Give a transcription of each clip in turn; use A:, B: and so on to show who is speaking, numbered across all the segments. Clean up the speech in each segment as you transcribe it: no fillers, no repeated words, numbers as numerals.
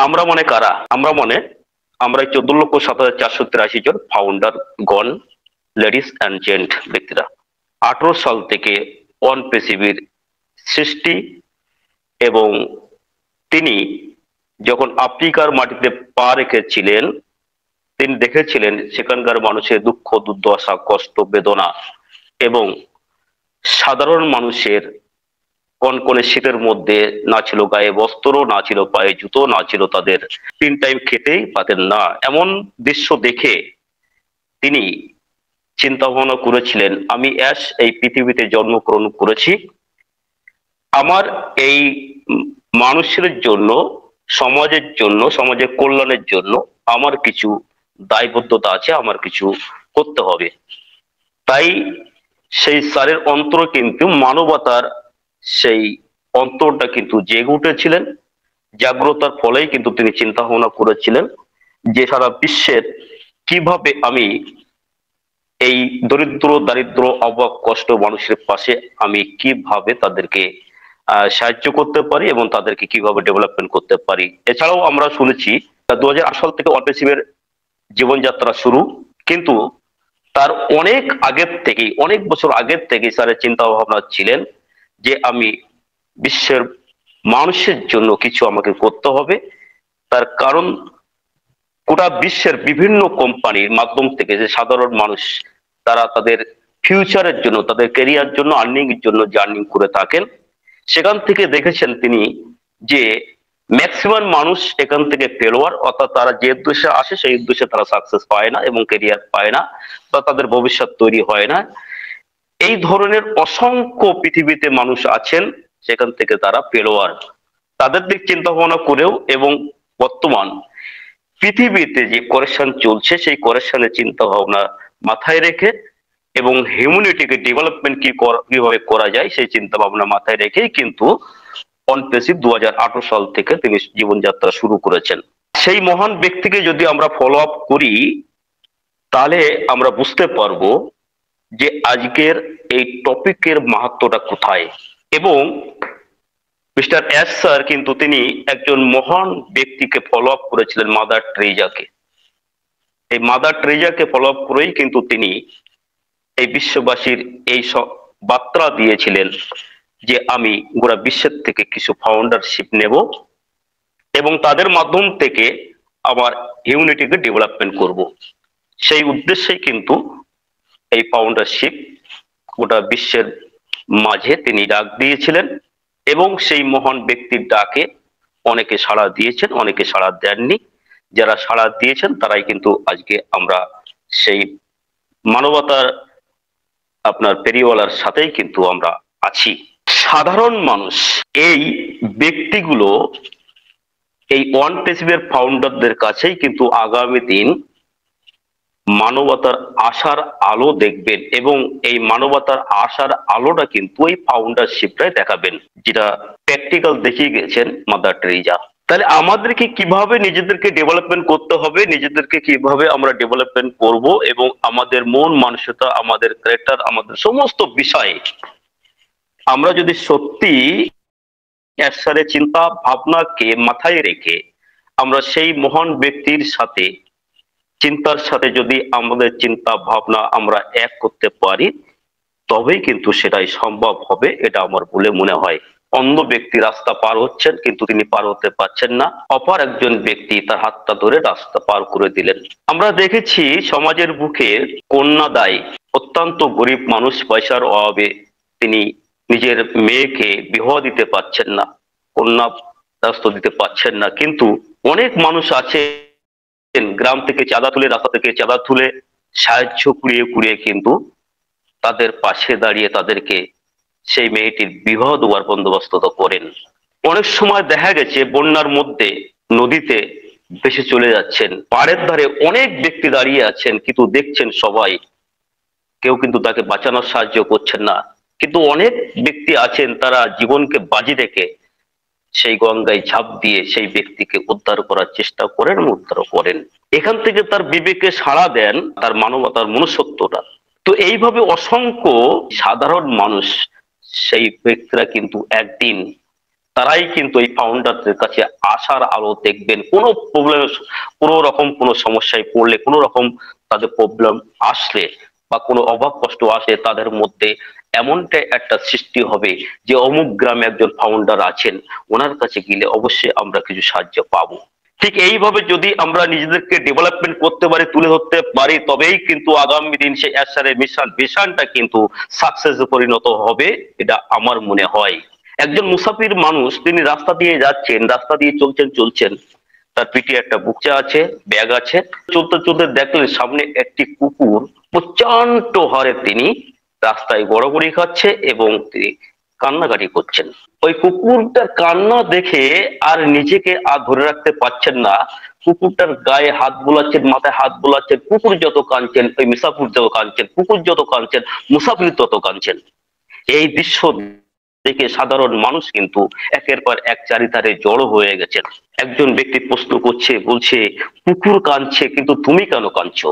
A: আমরা মনে কারা? আমরা মনে আমরা 14,07,483 জন ফাউন্ডার গণ, লেডিস অ্যান্ড জেন্ট ব্যক্তিরা 18 সাল থেকে ওয়ান পৃথিবীর সৃষ্টি। এবং তিনি যখন আফ্রিকার মাটিতে পা রেখেছিলেন, তিনি দেখেছিলেন সেখানকার মানুষের দুঃখ দুর্দশা কষ্ট বেদনা এবং সাধারণ মানুষের কনকনে শীতের মধ্যে না ছিল গায়ে বস্ত্র, না ছিল পায়ে জুতো, না ছিল তাদের 3 টাইম খেতেই পাতেন না, এমন দৃশ্য দেখে তিনি চিন্তা ভাবনা করেছিলেন, আমি এই পৃথিবীতে জন্মগ্রহণ করেছি, আমার এই মানুষের জন্য, সমাজের জন্য, সমাজের কল্যাণের জন্য আমার কিছু দায়বদ্ধতা আছে, আমার কিছু করতে হবে। তাই সেই স্যারের অন্তর কিন্তু মানবতার সেই অন্তরটা কিন্তু জেগে উঠেছিলেন। জাগ্রতার ফলেই কিন্তু তিনি চিন্তা ভাবনা করেছিলেন যে সারা বিশ্বের কিভাবে আমি এই দরিদ্র দারিদ্র অভাব কষ্ট মানুষের পাশে আমি কিভাবে তাদেরকে সাহায্য করতে পারি এবং তাদেরকে কিভাবে ডেভেলপমেন্ট করতে পারি। এছাড়াও আমরা শুনেছি 2008 সাল থেকে অনপেসিভের জীবনযাত্রা শুরু, কিন্তু তার অনেক আগের থেকেই, অনেক বছর আগের থেকেই স্যারের চিন্তা ভাবনা ছিলেন যে আমি বিশ্বের মানুষের জন্য কিছু আমাকে করতে হবে। তার কারণ গোটা বিশ্বের বিভিন্ন কোম্পানির মাধ্যম থেকে যে সাধারণ মানুষ তারা তাদের ফিউচারের জন্য, তাদের ক্যারিয়ার জন্য, আর্নিং এর জন্য জার্নিং করে থাকেন, সেখান থেকে দেখেছেন তিনি যে ম্যাক্সিমাম মানুষ এখান থেকে ফেলোয়ার, অর্থাৎ তারা যে উদ্দেশ্যে আসে সেই উদ্দেশ্যে তারা সাকসেস পায় না এবং ক্যারিয়ার পায় না বা তাদের ভবিষ্যৎ তৈরি হয় না। এই ধরনের অসংখ্য পৃথিবীতে মানুষ আছেন, সেখান থেকে তারা ফেলোয়ার। তাদের দিক চিন্তা ভাবনা করেও এবং বর্তমান পৃথিবীতে যে করেকশন চলছে সেই করেকশনের চিন্তা ভাবনা মাথায় রেখে এবং হিউম্যানিটিকে ডেভেলপমেন্ট কিভাবে করা যায় সেই চিন্তা ভাবনা মাথায় রেখেই কিন্তু অনপেসিভ 2018 সাল থেকে তিনি জীবনযাত্রা শুরু করেছেন। সেই মহান ব্যক্তিকে যদি আমরা ফলো আপ করি তাহলে আমরা বুঝতে পারবো যে আজকের এই টপিকের মাহাত্ম্যটা কোথায়। এবং মিস্টার এস স্যার কিন্তু তিনি একজন মহান ব্যক্তিকে ফলো আপ করেছিলেন, মাদার টেরেজাকে। এই মাদার টেরেজাকে ফলো আপ করেই কিন্তু তিনি এই বিশ্ববাসীর এই বার্তা দিয়েছিলেন যে আমি গোটা বিশ্বের থেকে কিছু ফাউন্ডারশিপ নেব এবং তাদের মাধ্যম থেকে আমার হিউম্যানিটিকে ডেভেলপমেন্ট করব। সেই উদ্দেশ্যেই কিন্তু এই ফাউন্ডারশিপ গোটা বিশ্বের মাঝে তিনি ডাক দিয়েছিলেন এবং সেই মহান ব্যক্তির ডাকে অনেকে সাড়া দিয়েছেন, অনেকে সাড়া দেননি। যারা সাড়া দিয়েছেন তারাই কিন্তু আজকে আমরা সেই মানবতার আপনার পেরিওয়ালার সাথেই কিন্তু আমরা আছি। সাধারণ মানুষ এই ব্যক্তিগুলো এই ওয়ান পেসিভের ফাউন্ডারদের কাছেই কিন্তু আগামী দিন মানবতার আশার আলো দেখবেন এবং এই মানবতার আশার আলোটা কিন্তু এই ফাউন্ডারশিপটাই দেখাবেন, যেটা প্র্যাকটিক্যাল দেখিয়ে গেছেন মাদার টেরেজা। তাহলে আমাদেরকে কিভাবে নিজেদেরকে ডেভেলপমেন্ট করতে হবে, নিজেদেরকে কিভাবে আমরা ডেভেলপমেন্ট করব এবং আমাদের মন মানসিকতা, আমাদের ক্যারেক্টার, আমাদের সমস্ত বিষয়ে আমরা যদি সত্যি স্যারের চিন্তা ভাবনাকে মাথায় রেখে আমরা সেই মহান ব্যক্তির সাথে চিন্তার সাথে যদি আমাদের চিন্তা ভাবনা আমরা এক করতে পারি তবেই কিন্তু সেটাই সম্ভব হবে, এটা আমার বলে মনে হয়। অন্য ব্যক্তি রাস্তা পার হচ্ছেন কিন্তু তিনি পার হতে পারছেন না, অপর একজন ব্যক্তি তার হাতটা ধরে রাস্তা পার করে দিলেন। আমরা দেখেছি সমাজের বুকে কন্যা দায়, অত্যন্ত গরিব মানুষ, পয়সার অভাবে তিনি নিজের মেয়েকে বিবাহ দিতে পারছেন না, কন্যা রাস্তা দিতে পারছেন না, কিন্তু অনেক মানুষ আছে গ্রাম থেকে চাঁদা তুলে, রাস্তা থেকে চাঁদা তুলে সাহায্য কুড়িয়ে কুড়িয়ে কিন্তু তাদের পাশে দাঁড়িয়ে তাদেরকে সেই মেয়েটির বিবাহ দেওয়ার বন্দোবস্ত করেন। অনেক সময় দেখা গেছে বন্যার মধ্যে নদীতে ভেসে চলে যাচ্ছেন, পাড়ের ধারে অনেক ব্যক্তি দাঁড়িয়ে আছেন কিন্তু দেখছেন সবাই, কেউ কিন্তু তাকে বাঁচানোর সাহায্য করছেন না, কিন্তু অনেক ব্যক্তি আছেন তারা জীবনকে বাজি রেখে সেই গঙ্গায় ঝাঁপ দিয়ে সেই ব্যক্তিকে উদ্ধার করার চেষ্টা করেন, উদ্ধার করেন। এখান থেকে তার বিবেকে সাড়া দেন তার মানবতার মনুষ্যত্বটা। তো এইভাবে অসংখ্য সাধারণ মানুষ সেই ব্যক্তিরা কিন্তু একদিন তারাই কিন্তু এই ফাউন্ডারদের কাছে আশার আলো দেখবেন। কোনো প্রবলেম, কোনো রকম কোনো সমস্যায় পড়লে, কোনো রকম তাদের প্রবলেম আসলে বা কোনো অভাব কষ্ট আসে, তাদের মধ্যে এমনটা একটা সৃষ্টি হবে যে অমুক গ্রামে একজন ফাউন্ডার আছেন, ওনার কাছে গেলে অবশ্যই আমরা কিছু সাহায্য পাবো। ঠিক এইভাবে যদি আমরা নিজেদেরকে ডেভেলপমেন্ট করতে পারি, তুলে ধরতে পারি, তবেই কিন্তু আগামী দিন সেই এসআরের মিশনটা কিন্তু সাকসেসে পরিণত হবে, এটা আমার মনে হয়। একজন মুসাফির মানুষ, তিনি রাস্তা দিয়ে যাচ্ছেন, রাস্তা দিয়ে চলছেন, তার পিঠে একটা বুকচা আছে, ব্যাগ আছে। চলতে চলতে দেখলেন সামনে একটি কুকুর প্রচন্ড হারে তিনি রাস্তায় গড়াগড়ি খাচ্ছে এবং তিনি কান্নাকাটি করছেন। ওই কুকুরটার কান্না দেখে আর নিজেকে আর ধরে রাখতে পারছেন না। কুকুরটার গায়ে হাত বোলাচ্ছেন, মাথায় হাত বোলাচ্ছেন। কুকুর যত কাঁদছেন, ওই মুসাফির যত কাঁদছেন, কুকুর যত কাঁদছেন, মুসাফির তত কাঁদছেন। এই দৃশ্য দেখে সাধারণ মানুষ কিন্তু একের পর এক চারিধারে জড়ো হয়ে গেছেন। একজন ব্যক্তি প্রশ্ন করছে, বলছে কুকুর কাঁদছে কিন্তু তুমি কেন কাঁদছো?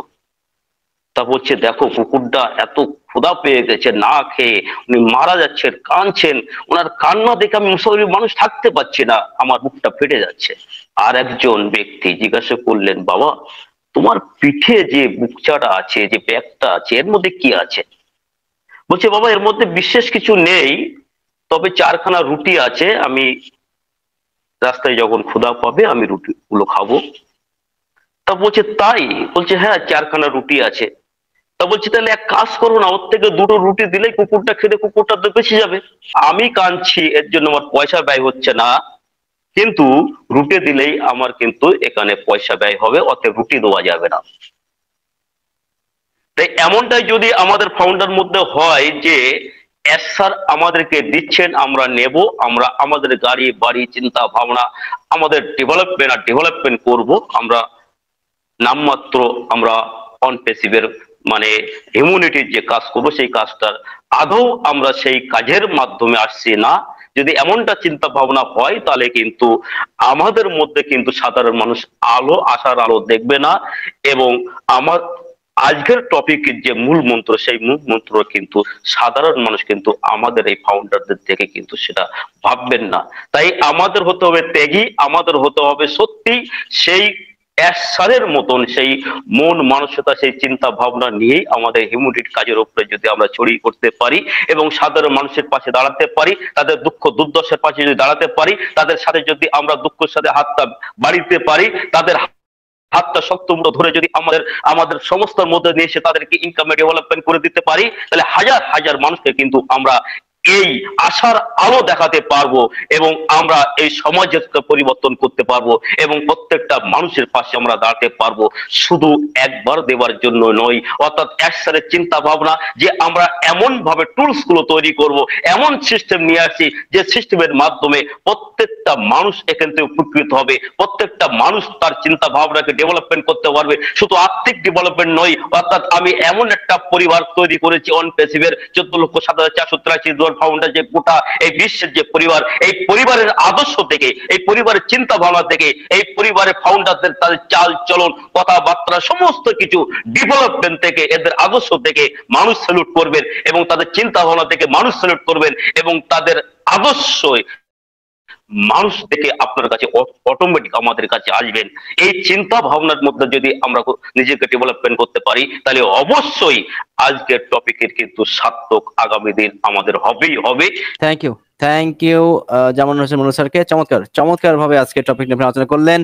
A: তা বলছে দেখো, কুকুরটা এত ক্ষুধা পেয়ে গেছে, না খেয়ে উনি মারা যাচ্ছেন, কাঁদছেন। ওনার কান্না দেখে আমি মুসলমান মানুষ থাকতে পারছি না, আমার বুকটা ফেটে যাচ্ছে। আর একজন ব্যক্তি জিজ্ঞাসা করলেন, বাবা তোমার পিঠে যে বুকচাটা আছে, যে ব্যাগটা আছে, এর মধ্যে কি আছে? বলছে বাবা এর মধ্যে বিশেষ কিছু নেই, তবে 4খানা রুটি আছে, আমি রাস্তায় যখন ক্ষুধা পাবে আমি রুটি গুলো খাবো। তা বলছে তাই? বলছে হ্যাঁ 4খানা রুটি আছে। তা বলছি তাহলে এক কাজ করো না, ওর থেকে 2টো রুটি দিলেই কুকুরটা খেলে কুকুরটা তো বেঁচে যাবে। আমি কাঁদছি এর জন্য আমার পয়সা ব্যয় হচ্ছে না, কিন্তু রুটি দিলেই আমার কিন্তু এখানে পয়সা ব্যয় হবে, অতএব রুটি দেওয়া যাবে না। তাই এমনটাই যদি আমাদের ফাউন্ডার মধ্যে হয় যে স্যার আমাদেরকে দিচ্ছেন, আমরা নেব, আমরা আমাদের গাড়ি বাড়ি চিন্তা ভাবনা আমাদের ডেভেলপমেন্ট করব, আমরা নামমাত্র আমরা অন প্যাসিভের মানে হিউম্যানিটির যে কাজ করবো, সেই কাজটার আদৌ আমরা সেই কাজের মাধ্যমে আসছি না, যদি এমনটা চিন্তা ভাবনা হয়, তাহলে কিন্তু আমাদের মধ্যে কিন্তু সাধারণ মানুষ আশার আলো দেখবে না। এবং আমার আজকের টপিকের যে মূল মন্ত্র, সেই মূল মন্ত্র কিন্তু সাধারণ মানুষ কিন্তু আমাদের এই ফাউন্ডারদের থেকে কিন্তু সেটা ভাববেন না। তাই আমাদের হতে হবে ত্যাগী, আমাদের হতে হবে সত্যি সেই স্যারের মতন সেই মন মানসিকতা, সেই চিন্তা ভাবনা নিয়েই আমাদের হিউম্যানিটি কাজের উপরে যদি আমরা ছড়িয়ে পড়তে পারি এবং সাধারণ মানুষের পাশে দাঁড়াতে পারি, তাদের দুঃখ দুর্দশার পাশে যদি দাঁড়াতে পারি, তাদের সাথে যদি আমরা দুঃখের সাথে হাতটা বাড়িতে পারি, তাদের হাতটা শক্ত মতো ধরে যদি আমাদের সমস্যার মধ্যে নিয়ে এসে তাদেরকে ইনকামে ডেভেলপমেন্ট করে দিতে পারি, তাহলে হাজার হাজার মানুষকে কিন্তু আমরা এই আশার আলো দেখাতে পারবো এবং আমরা এই সমাজের পরিবর্তন করতে পারবো এবং প্রত্যেকটা মানুষের পাশে আমরা দাঁড়াতে পারবো। শুধু একবার দেওয়ার জন্য নয়, অর্থাৎ একসাথে চিন্তা ভাবনা যে আমরা এমন ভাবে টুলস গুলো তৈরি করব, এমন সিস্টেম নিয়ে আসি যে সিস্টেমের মাধ্যমে প্রত্যেকটা মানুষ এখান থেকে উপকৃত হবে, প্রত্যেকটা মানুষ তার চিন্তা ভাবনাকে ডেভেলপমেন্ট করতে পারবে। শুধু আর্থিক ডেভেলপমেন্ট নয়, অর্থাৎ আমি এমন একটা পরিবার তৈরি করেছি অন প্যাসিভের 14,07,483 জন ফাউন্ডার, যে গোটা এই বিশ্বের যে পরিবার, এই পরিবারের আদর্শ থেকে, এই পরিবারের চিন্তা ভাবনা থেকে, এই পরিবারের ফাউন্ডারদের তাদের চাল চলন কথাবার্তা সমস্ত কিছু ডেভেলপমেন্ট থেকে, এদের আদর্শ থেকে মানুষ স্যালুট করবেন এবং তাদের চিন্তা ভাবনা থেকে মানুষ স্যালুট করবেন এবং তাদের আদর্শই মানুষ থেকে আপনার কাছে অটোমেটিক আমাদের কাছে আসবেন। এই চিন্তা ভাবনার মধ্যে যদি আমরা নিজেকে ডেভেলপমেন্ট করতে পারি, তাহলে অবশ্যই আজকের টপিকের কিন্তু সার্থক আগামী দিন আমাদের হবেই হবে।
B: থ্যাংক ইউ জামানুর হোসেন মনু স্যারকে, চমৎকার ভাবে আজকে টপিক নিয়ে আলোচনা করলেন।